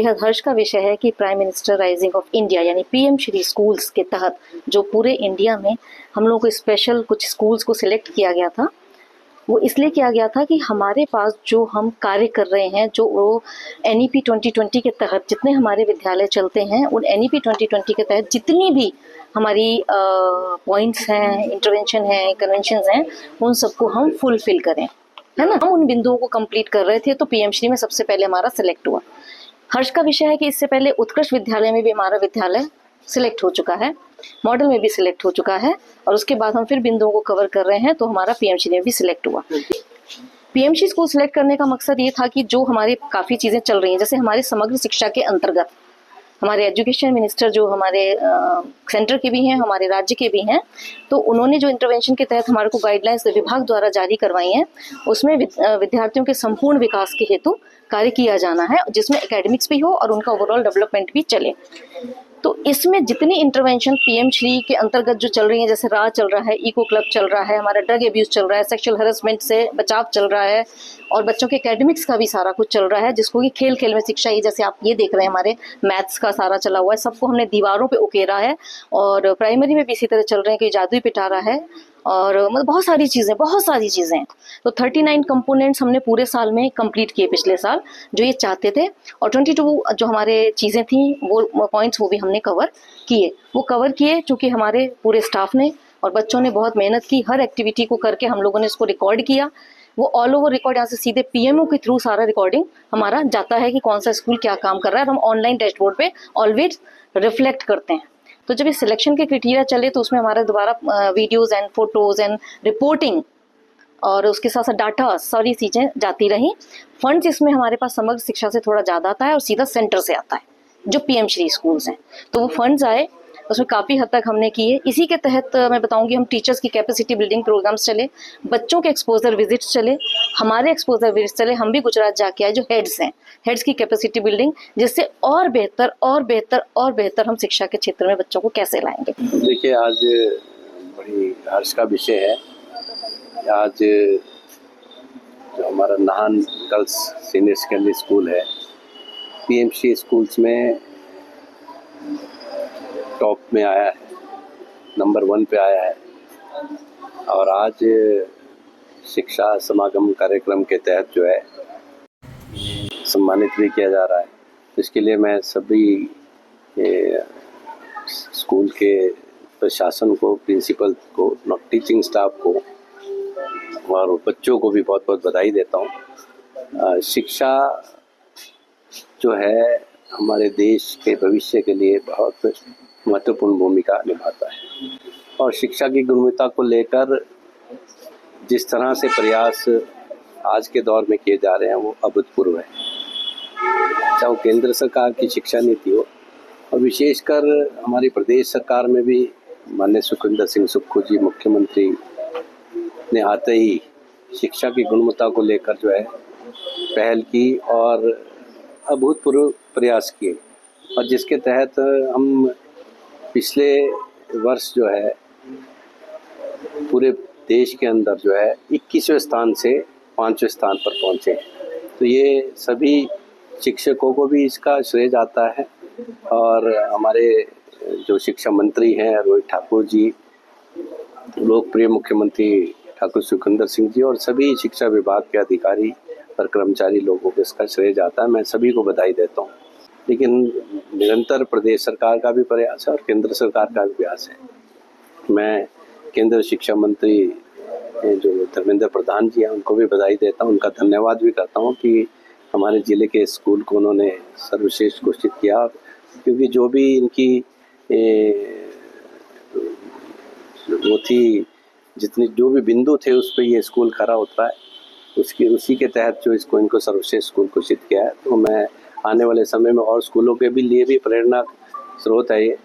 बेहद हर्ष का विषय है कि prime minister rising of India यानी पीएम श्री स्कूल्स के तहत जो पूरे इंडिया में हम लोगों को स्पेशल कुछ स्कूल्स को सिलेक्ट किया गया था, वो इसलिए किया गया था कि हमारे पास जो हम कार्य कर रहे हैं, जो वो NEP 2020 के तहत जितने हमारे विद्यालय चलते हैं, उन NEP 2020 के तहत जितनी भी हमारी पॉइंट्स हैं, इंटरवेंशन हैं, कन्वेंशंस हैं, उन सबको हम फुलफिल करें, है ना। हम उन बिंदुओं को कंप्लीट कर रहे थे, तो पीएम श्री में सबसे पहले हमारा सिलेक्ट हुआ। हर्ष का विषय है कि इससे पहले उत्कृष्ट विद्यालय में भी हमारा विद्यालय सिलेक्ट हो चुका है, मॉडल में भी सिलेक्ट हो चुका है, और उसके बाद हम फिर बिंदुओं को कवर कर रहे हैं, तो हमारा पीएमश्री में भी सिलेक्ट हुआ। पीएमश्री स्कूल सिलेक्ट करने का मकसद ये था कि जो हमारी काफ़ी चीज़ें चल रही हैं, जैसे हमारी समग्र शिक्षा के अंतर्गत हमारे एजुकेशन मिनिस्टर जो हमारे सेंटर के भी हैं, हमारे राज्य के भी हैं, तो उन्होंने जो इंटरवेंशन के तहत हमारे को गाइडलाइंस विभाग द्वारा जारी करवाई हैं, उसमें विद्यार्थियों के संपूर्ण विकास के हेतु कार्य किया जाना है, जिसमें एकेडमिक्स भी हो और उनका ओवरऑल डेवलपमेंट भी चले। तो इसमें जितनी इंटरवेंशन पीएम श्री के अंतर्गत जो चल रही हैं, जैसे राह चल रहा है, इको क्लब चल रहा है, हमारा ड्रग एब्यूज चल रहा है, सेक्सुअल हैरेसमेंट से बचाव चल रहा है, और बच्चों के एकेडमिक्स का भी सारा कुछ चल रहा है, जिसको कि खेल खेल में शिक्षा, ये जैसे आप ये देख रहे हैं हमारे मैथ्स का सारा चला हुआ है, सबको हमने दीवारों पे उकेरा है। और प्राइमरी में भी इसी तरह चल रहे हैं कि जादुई पिटारा है, और मतलब बहुत सारी चीज़ें। तो 39 कंपोनेंट्स हमने पूरे साल में कंप्लीट किए पिछले साल, जो ये चाहते थे, और 22 जो हमारे चीज़ें थी वो पॉइंट्स वो भी हमने कवर किए। चूँकि हमारे पूरे स्टाफ ने और बच्चों ने बहुत मेहनत की, हर एक्टिविटी को करके हम लोगों ने इसको रिकॉर्ड किया। वो ऑल ओवर रिकॉर्ड यहाँ से सीधे PMO के थ्रू सारा रिकॉर्डिंग हमारा जाता है कि कौन सा स्कूल क्या काम कर रहा है, और हम ऑनलाइन डैशबोर्ड पे ऑलवेज रिफ्लेक्ट करते हैं। तो जब ये सिलेक्शन के क्राइटेरिया चले, तो उसमें हमारे दोबारा videos and photos and reporting और उसके साथ साथ डाटा सारी चीज़ें जाती रहीं। फंड्स इसमें हमारे पास समग्र शिक्षा से थोड़ा ज़्यादा आता है और सीधा सेंटर से आता है, जो पीएम श्री स्कूल्स हैं, तो वो फंड्स आए, उसमें काफ़ी हद तक हमने किए। इसी के तहत मैं बताऊंगी, हम टीचर्स की कैपेसिटी बिल्डिंग प्रोग्राम्स चले, बच्चों के एक्सपोजर विजिट्स चले, हमारे एक्सपोजर विजिट्स चले, हम भी गुजरात जाके आए, जो हेड्स की कैपेसिटी बिल्डिंग, जिससे और बेहतर हम शिक्षा के क्षेत्र में बच्चों को कैसे लाएंगे। देखिए, आज बड़ी हर्ष का विषय है। आज जो हमारा Nahan girls senior secondary school है, पीएमसी स्कूल्स में टॉप में आया है, नंबर 1 पे आया है, और आज शिक्षा समागम कार्यक्रम के तहत जो है सम्मानित भी किया जा रहा है। इसके लिए मैं सभी स्कूल के प्रशासन को, प्रिंसिपल को, टीचिंग स्टाफ को और बच्चों को भी बहुत बहुत बधाई देता हूँ। शिक्षा जो है हमारे देश के भविष्य के लिए बहुत महत्वपूर्ण भूमिका निभाता है, और शिक्षा की गुणवत्ता को लेकर जिस तरह से प्रयास आज के दौर में किए जा रहे हैं, वो अभूतपूर्व है। चाहे वो केंद्र सरकार की शिक्षा नीति हो, और विशेषकर हमारी प्रदेश सरकार में भी माननीय सुखविंदर सिंह सुक्खू जी मुख्यमंत्री ने आते ही शिक्षा की गुणवत्ता को लेकर जो है पहल की और अभूतपूर्व प्रयास किए, और जिसके तहत हम पिछले वर्ष जो है पूरे देश के अंदर जो है 21वें स्थान से 5वें स्थान पर पहुँचे। तो ये सभी शिक्षकों को भी इसका श्रेय जाता है, और हमारे जो शिक्षा मंत्री हैं रोहित ठाकुर जी, लोकप्रिय मुख्यमंत्री ठाकुर सुखविंदर सिंह जी, और सभी शिक्षा विभाग के अधिकारी और कर्मचारी लोगों को इसका श्रेय जाता है। मैं सभी को बधाई देता हूँ। लेकिन निरंतर प्रदेश सरकार का भी प्रयास है और केंद्र सरकार का भी प्रयास है। मैं केंद्र शिक्षा मंत्री जो धर्मेंद्र प्रधान जी हैं, उनको भी बधाई देता हूँ, उनका धन्यवाद भी करता हूँ कि हमारे ज़िले के स्कूल को उन्होंने सर्वश्रेष्ठ घोषित किया, क्योंकि जो भी इनकी वो थी, जितनी जो भी बिंदु थे उस पर ये स्कूल खरा उतरा है, उसी के तहत जो इनको सर्वश्रेष्ठ स्कूल घोषित किया है। तो मैं आने वाले समय में और स्कूलों के भी लिए भी प्रेरणा स्रोत है ये।